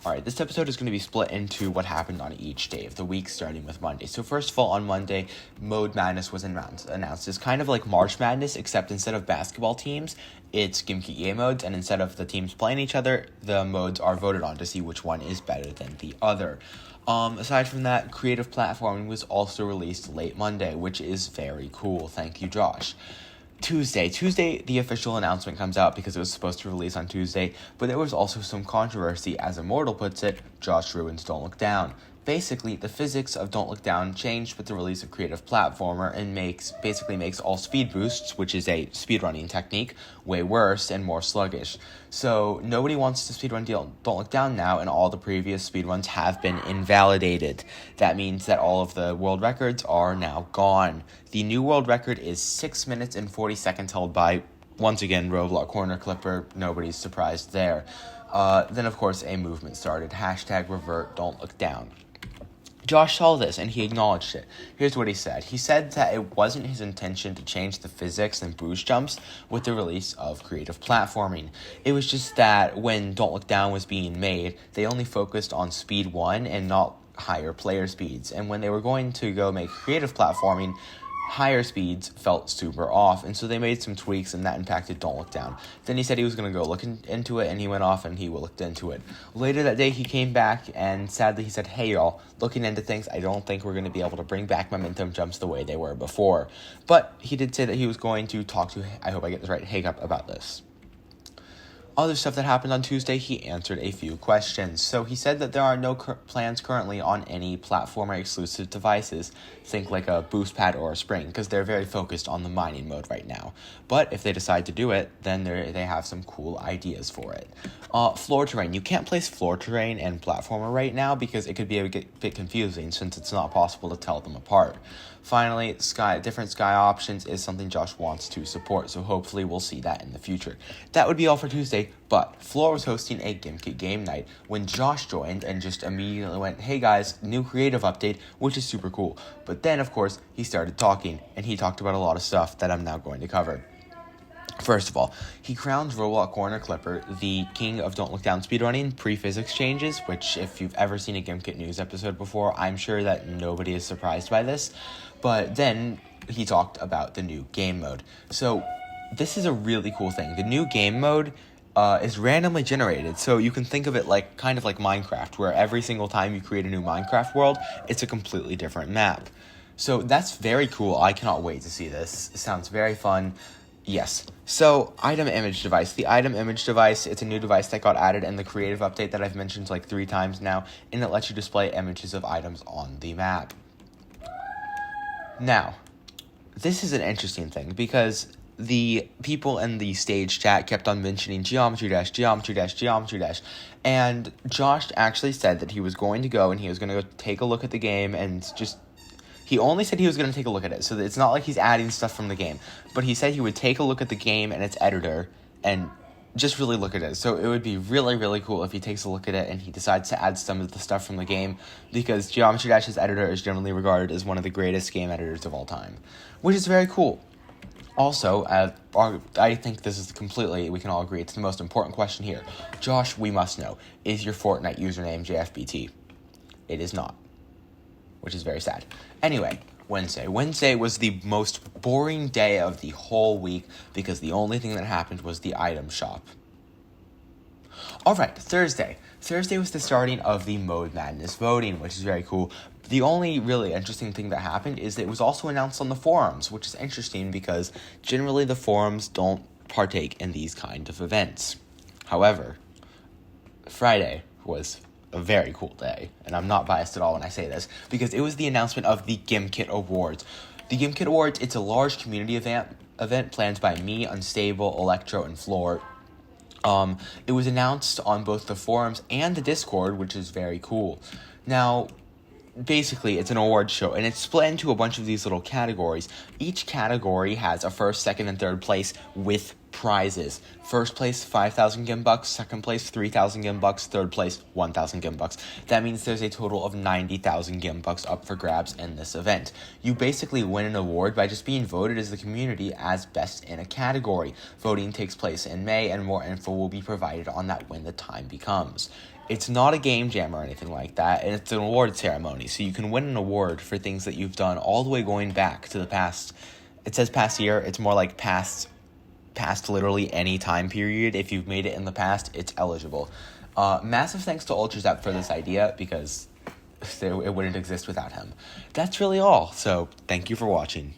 Alright, this episode is going to be split into what happened on each day of the week, starting with Monday. So first of all, on Monday, Mode Madness was announced. It's kind of like March Madness, except instead of basketball teams, it's Gimkit game modes, and instead of the teams playing each other, the modes are voted on to see which one is better than the other. Aside from that, creative platforming was also released late Monday, which is very cool. Thank you, Josh. Tuesday, the official announcement comes out because it was supposed to release on Tuesday, but there was also some controversy. As Immortal puts it, Josh ruins Don't Look Down. Basically, the physics of Don't Look Down changed with the release of Creative Platformer and makes all speed boosts, which is a speedrunning technique, way worse and more sluggish. So nobody wants to speedrun Don't Look Down now, and all the previous speedruns have been invalidated. That means that all of the world records are now gone. The new world record is 6 minutes and 40 seconds, held by, once again, Roblox Corner Clipper. Nobody's surprised there. Then, of course, a movement started. #revert Don't Look Down. Josh saw this, and he acknowledged it. Here's what he said. He said that it wasn't his intention to change the physics and boost jumps with the release of creative platforming. It was just that when Don't Look Down was being made, they only focused on speed 1 and not higher player speeds. And when they were going to go make creative platforming, higher speeds felt super off, and so they made some tweaks, and that impacted Don't Look Down. Then he said he was going to go look into it, and he went off and he looked into it. Later that day, he came back, and sadly he said, "Hey y'all, looking into things, I don't think we're going to be able to bring back momentum jumps the way they were before." But he did say that he was going to talk to, I hope I get this right, Hiccup about this. Other stuff that happened on Tuesday, he answered a few questions. So he said that there are no plans currently on any platformer-exclusive devices, think like a boost pad or a spring, because they're very focused on the mining mode right now. But if they decide to do it, then they have some cool ideas for it. Floor terrain. You can't place floor terrain and platformer right now because it could be a bit confusing since it's not possible to tell them apart. Finally, different sky options is something Josh wants to support, so hopefully we'll see that in the future. That would be all for Tuesday, but Floor was hosting a Gimkit game night when Josh joined and just immediately went, "Hey guys, new creative update," which is super cool. But then, of course, he started talking, and he talked about a lot of stuff that I'm now going to cover. First of all, he crowns Roblox Corner Clipper the king of Don't Look Down speedrunning pre-physics changes, which if you've ever seen a Gimkit news episode before, I'm sure that nobody is surprised by this. But then he talked about the new game mode. So this is a really cool thing. The new game mode is randomly generated, so you can think of it like kind of like Minecraft, where every single time you create a new Minecraft world, it's a completely different map. So that's very cool. I cannot wait to see this. It sounds very fun. Yes. So, item image device. The item image device, it's a new device that got added in the creative update that I've mentioned like 3 times now, and it lets you display images of items on the map. Now, this is an interesting thing because the people in the stage chat kept on mentioning geometry dash, and Josh actually said that he was going to go and he was going to go take a look at the game and just... He only said he was going to take a look at it, so it's not like he's adding stuff from the game. But he said he would take a look at the game and its editor and just really look at it. So it would be really, really cool if he takes a look at it and he decides to add some of the stuff from the game, because Geometry Dash's editor is generally regarded as one of the greatest game editors of all time, which is very cool. Also, I think this is we can all agree, it's the most important question here. Josh, we must know, is your Fortnite username JFBT? It is not, which is very sad. Anyway, Wednesday. Wednesday was the most boring day of the whole week because the only thing that happened was the item shop. Alright, Thursday. Thursday was the starting of the Mode Madness voting, which is very cool. The only really interesting thing that happened is that it was also announced on the forums, which is interesting because generally the forums don't partake in these kind of events. However, Friday was a very cool day, and I'm not biased at all when I say this, because it was the announcement of the Gimkit Awards. The Gimkit Awards, it's a large community event planned by me, Unstable, Electro, and Floor. It was announced on both the forums and the Discord, which is very cool. Now, basically, it's an award show, and it's split into a bunch of these little categories. Each category has a first, second, and third place with prizes. First place, 5,000 Gimbucks. Second place, 3,000 Gimbucks. Third place, 1,000 Gimbucks. That means there's a total of 90,000 Gimbucks up for grabs in this event. You basically win an award by just being voted as the community as best in a category. Voting takes place in May, and more info will be provided on that when the time becomes. It's not a game jam or anything like that, and it's an award ceremony, so you can win an award for things that you've done all the way going back to the past. It says past year, it's more like past literally any time period. If you've made it in the past, it's eligible. Massive thanks to Ultrazep for this idea, because it wouldn't exist without him. That's really all, so thank you for watching.